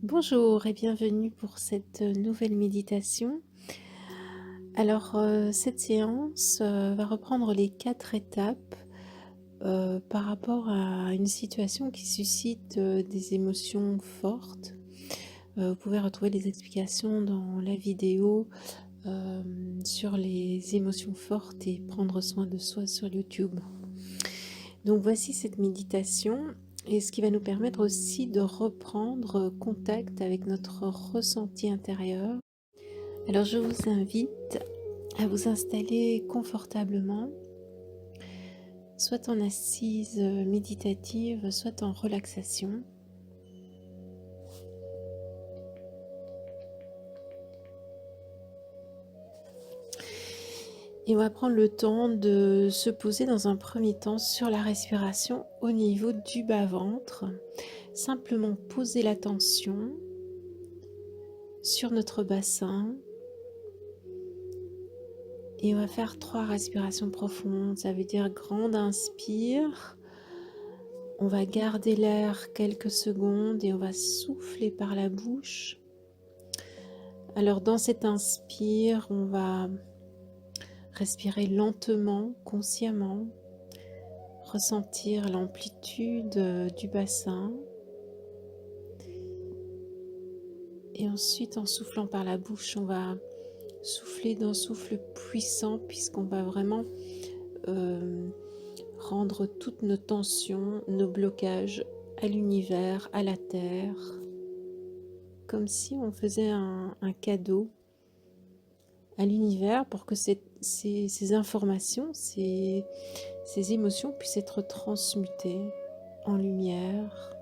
Bonjour et bienvenue pour cette nouvelle méditation. Alors, cette séance va reprendre les 4 étapes par rapport à une situation qui suscite des émotions fortes. Vous pouvez retrouver les explications dans la vidéo sur les émotions fortes et prendre soin de soi sur YouTube. Donc voici cette méditation et ce qui va nous permettre aussi de reprendre contact avec notre ressenti intérieur. Alors je vous invite à vous installer confortablement, soit en assise méditative, soit en relaxation. Et on va prendre le temps de se poser dans un premier temps sur la respiration au niveau du bas-ventre. Simplement poser l'attention sur notre bassin. Et on va faire 3 respirations profondes. Ça veut dire grande inspire. On va garder l'air quelques secondes et on va souffler par la bouche. Alors dans cet inspire, on va respirer lentement, consciemment, ressentir l'amplitude du bassin. Et ensuite, en soufflant par la bouche, on va souffler d'un souffle puissant puisqu'on va vraiment rendre toutes nos tensions, nos blocages à l'univers, à la terre, comme si on faisait un cadeau à l'univers pour que ces informations, ces émotions puissent être transmutées en lumière.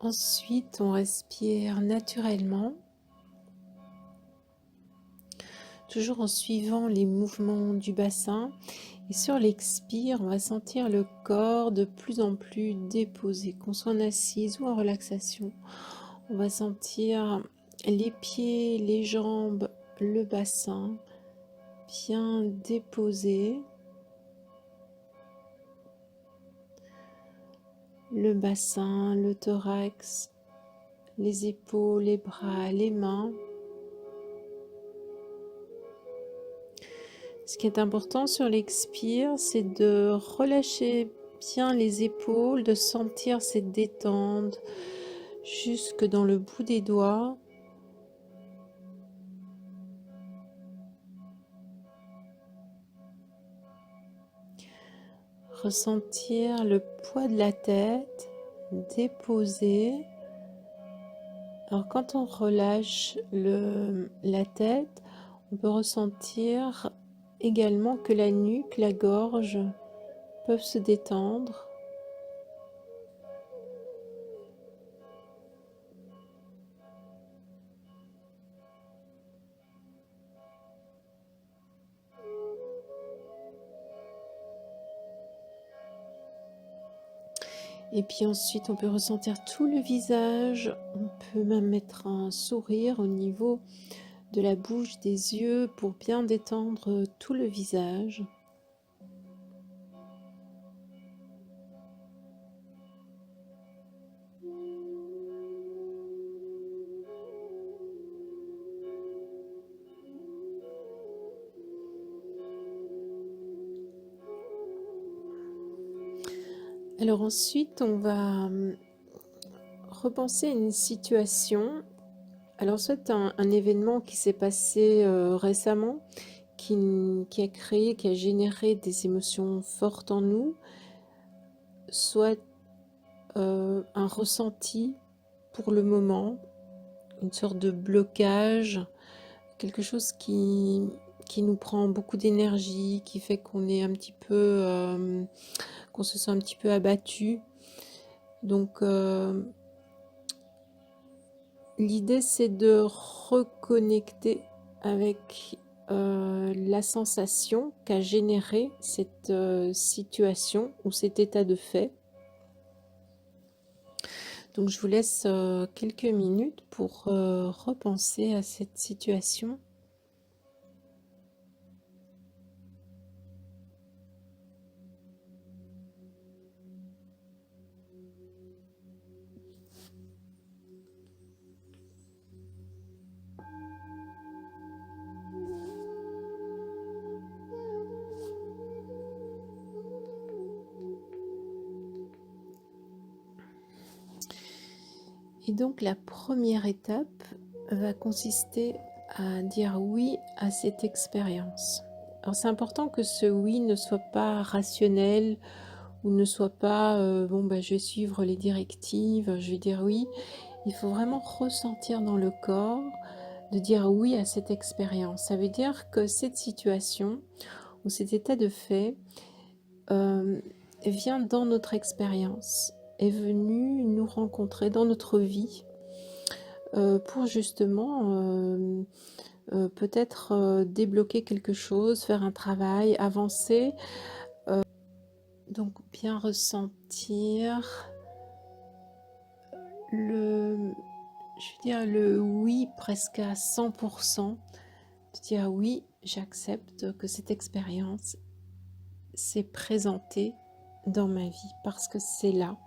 Ensuite, on respire naturellement, toujours en suivant les mouvements du bassin. Et sur l'expire, on va sentir le corps de plus en plus déposé, qu'on soit en assise ou en relaxation. On va sentir les pieds, les jambes, le bassin bien déposé. Le bassin, le thorax, les épaules, les bras, les mains. Ce qui est important sur l'expire, c'est de relâcher bien les épaules, de sentir cette détente jusque dans le bout des doigts. Ressentir le poids de la tête déposé. Alors quand on relâche la tête, on peut ressentir également que la nuque, la gorge peuvent se détendre. Et puis ensuite, on peut ressentir tout le visage. On peut même mettre un sourire au niveau de la bouche, des yeux, pour bien détendre tout le visage. Alors ensuite, on va repenser à une situation. Alors soit un événement qui s'est passé récemment, qui a créé, qui a généré des émotions fortes en nous, soit un ressenti pour le moment, une sorte de blocage, quelque chose qui nous prend beaucoup d'énergie, qui fait qu'on est un petit peu, qu'on se sent un petit peu abattu. Donc l'idée c'est de reconnecter avec la sensation qu'a généré cette situation ou cet état de fait. Donc je vous laisse quelques minutes pour repenser à cette situation. Et donc la première étape va consister à dire oui à cette expérience. Alors c'est important que ce oui ne soit pas rationnel ou ne soit pas bon bah, je vais suivre les directives, je vais dire oui. Il faut vraiment ressentir dans le corps de dire oui à cette expérience. Ça veut dire que cette situation ou cet état de fait vient dans notre expérience, est venu nous rencontrer dans notre vie pour justement peut-être débloquer quelque chose, faire un travail, avancer. Donc bien ressentir le oui presque à 100%, de dire oui, j'accepte que cette expérience s'est présentée dans ma vie parce que c'est là.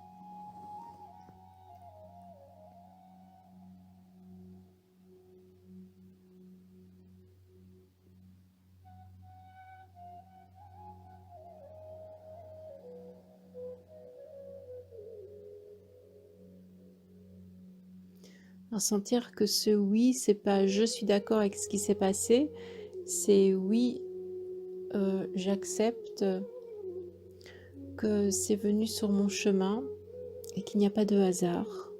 Sentir que ce oui, c'est pas je suis d'accord avec ce qui s'est passé, c'est oui, j'accepte que c'est venu sur mon chemin et qu'il n'y a pas de hasard.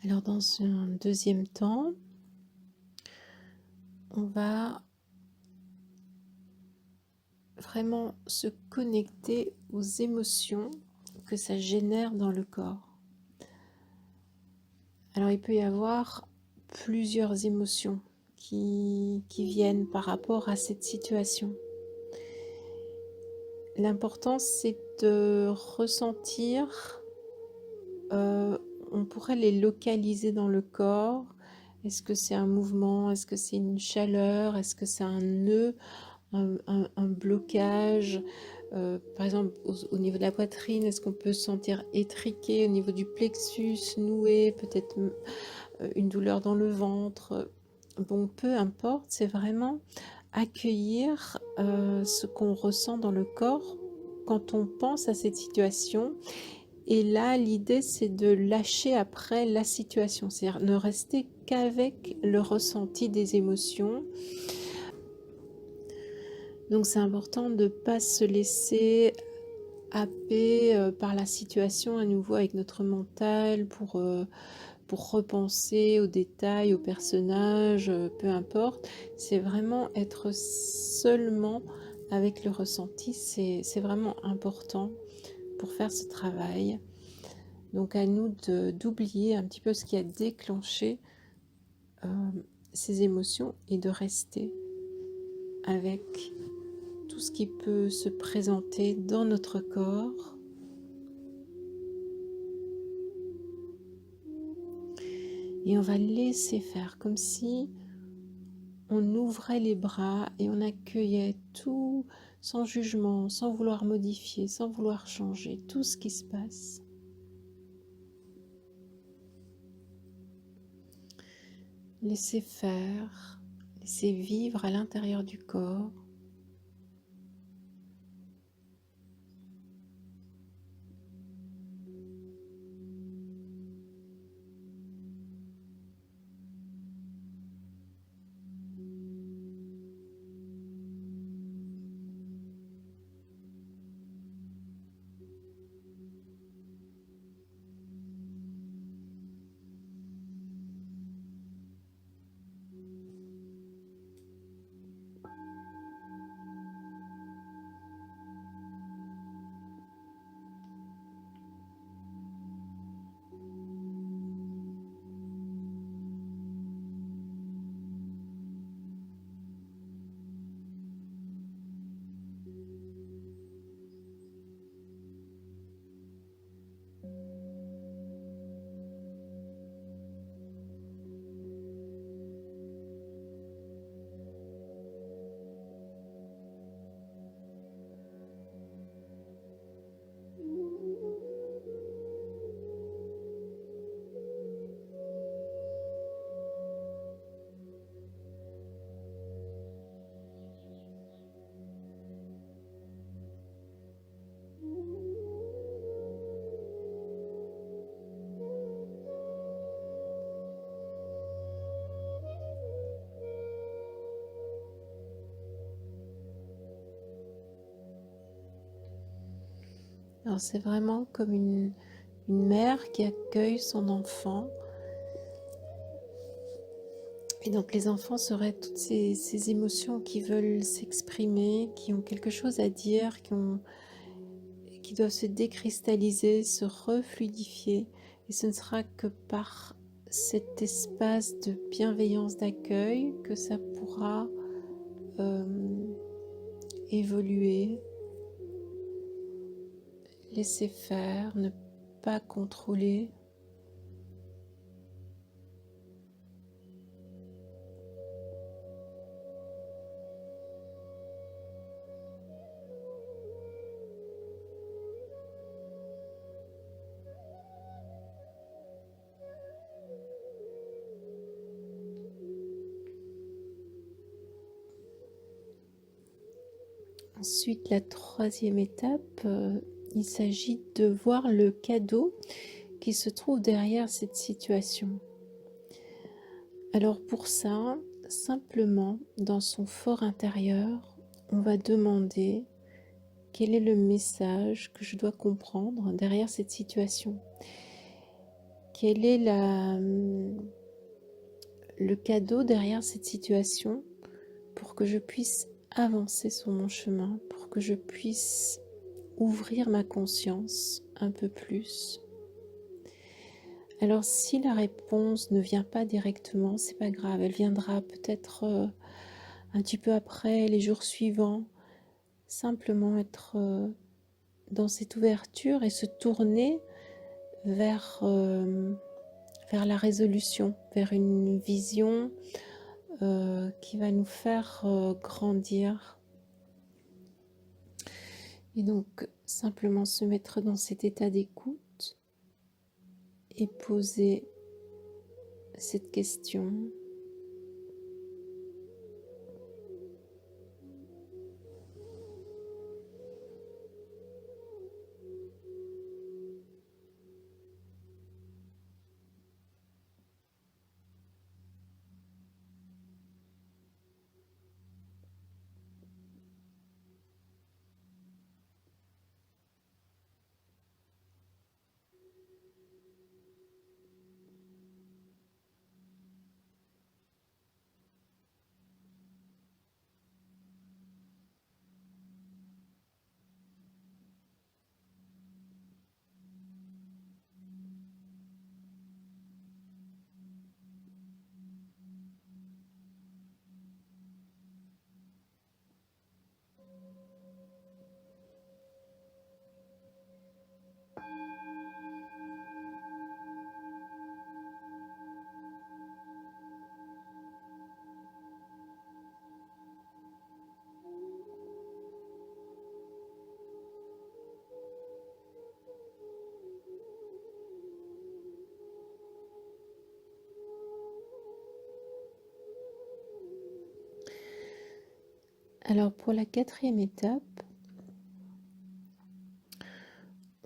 Alors dans un deuxième temps, on va vraiment se connecter aux émotions que ça génère dans le corps. Alors il peut y avoir plusieurs émotions qui viennent par rapport à cette situation. L'important c'est de ressentir, on pourrait les localiser dans le corps. Est-ce que c'est un mouvement? Est-ce que c'est une chaleur? Est-ce que c'est un nœud? Un blocage, par exemple au niveau de la poitrine, est-ce qu'on peut se sentir étriqué au niveau du plexus, noué, peut-être une douleur dans le ventre? Bon, peu importe, c'est vraiment accueillir ce qu'on ressent dans le corps quand on pense à cette situation. Et là, l'idée, c'est de lâcher après la situation, c'est-à-dire ne rester qu'avec le ressenti des émotions. Donc c'est important de ne pas se laisser happer par la situation à nouveau avec notre mental pour repenser aux détails, aux personnages, peu importe. C'est vraiment être seulement avec le ressenti, c'est vraiment important pour faire ce travail. Donc à nous d'oublier un petit peu ce qui a déclenché ces émotions et de rester avec tout ce qui peut se présenter dans notre corps. Et on va laisser faire comme si on ouvrait les bras et on accueillait tout sans jugement, sans vouloir modifier, sans vouloir changer tout ce qui se passe. Laissez faire Laissez vivre à l'intérieur du corps. Alors c'est vraiment comme une mère qui accueille son enfant. Et donc les enfants seraient toutes ces émotions qui veulent s'exprimer, qui ont quelque chose à dire, qui doivent se décristalliser, se refluidifier. Et ce ne sera que par cet espace de bienveillance, d'accueil, que ça pourra évoluer, laisser faire, ne pas contrôler. Ensuite, la troisième étape, il s'agit de voir le cadeau qui se trouve derrière cette situation. Alors pour ça, simplement, dans son fort intérieur, on va demander quel est le message que je dois comprendre derrière cette situation. Quel est le cadeau derrière cette situation pour que je puisse avancer sur mon chemin, pour que je puisse ouvrir ma conscience un peu plus. Alors si la réponse ne vient pas directement, c'est pas grave, elle viendra peut-être un petit peu après, les jours suivants. Simplement être dans cette ouverture et se tourner vers la résolution, vers une vision qui va nous faire grandir. Et donc simplement se mettre dans cet état d'écoute et poser cette question. Alors pour la quatrième étape,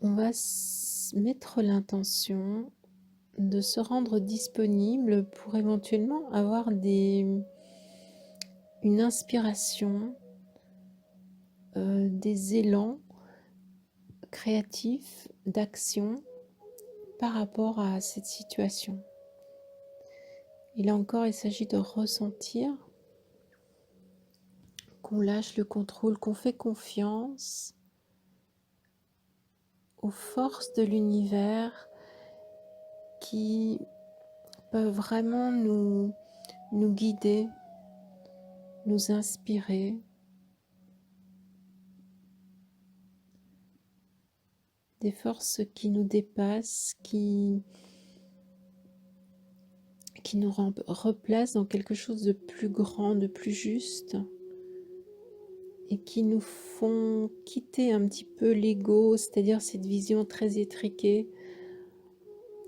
on va mettre l'intention de se rendre disponible pour éventuellement avoir une inspiration, des élans créatifs d'action par rapport à cette situation. Et là encore, il s'agit de ressentir qu'on lâche le contrôle, qu'on fait confiance aux forces de l'univers qui peuvent vraiment nous guider, nous inspirer. Des forces qui nous dépassent, qui nous replacent dans quelque chose de plus grand, de plus juste, et qui nous font quitter un petit peu l'ego, c'est-à-dire cette vision très étriquée,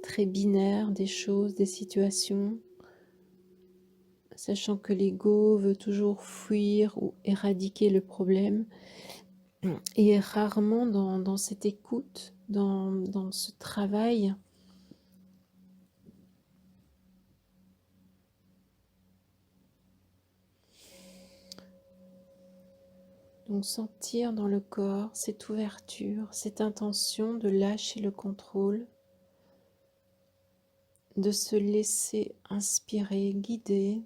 très binaire des choses, des situations, sachant que l'ego veut toujours fuir ou éradiquer le problème, et est rarement dans cette écoute, dans ce travail. Donc sentir dans le corps cette ouverture, cette intention de lâcher le contrôle, de se laisser inspirer, guider.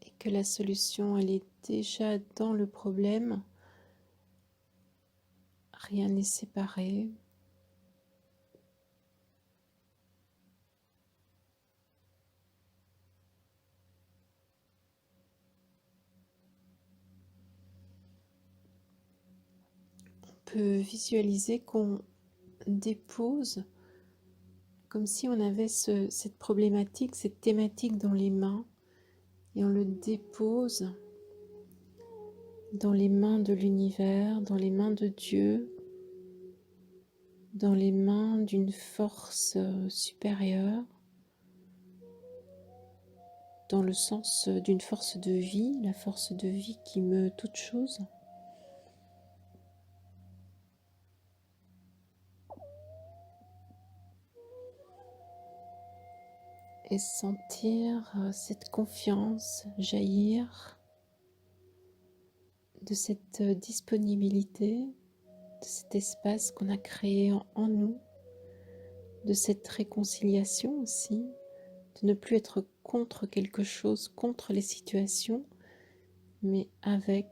Et que la solution, elle est déjà dans le problème. Rien n'est séparé. On peut visualiser qu'on dépose comme si on avait cette problématique, cette thématique dans les mains, et on le dépose dans les mains de l'univers, dans les mains de Dieu, dans les mains d'une force supérieure, dans le sens d'une force de vie, la force de vie qui meut toute chose. Et sentir cette confiance jaillir de cette disponibilité, de cet espace qu'on a créé en nous, de cette réconciliation aussi, de ne plus être contre quelque chose, contre les situations, mais avec.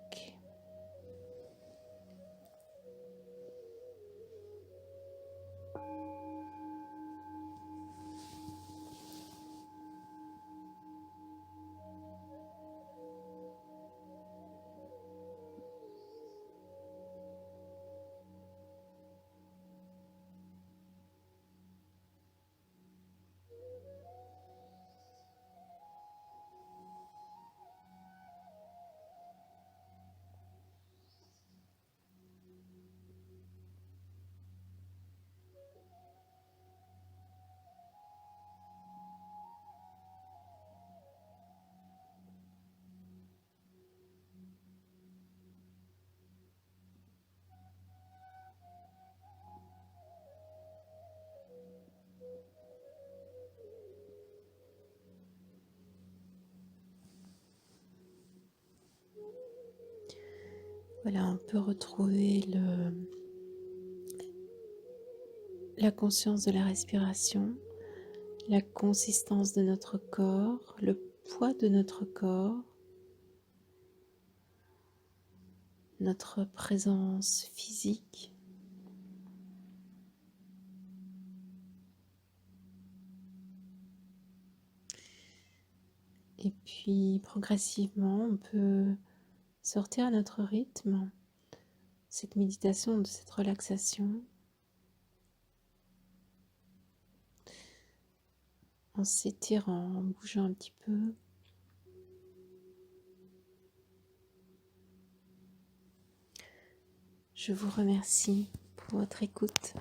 Voilà, on peut retrouver la conscience de la respiration, la consistance de notre corps, le poids de notre corps, notre présence physique. Et puis progressivement, on peut sortir à notre rythme cette méditation, de cette relaxation, en s'étirant, en bougeant un petit peu. Je vous remercie pour votre écoute.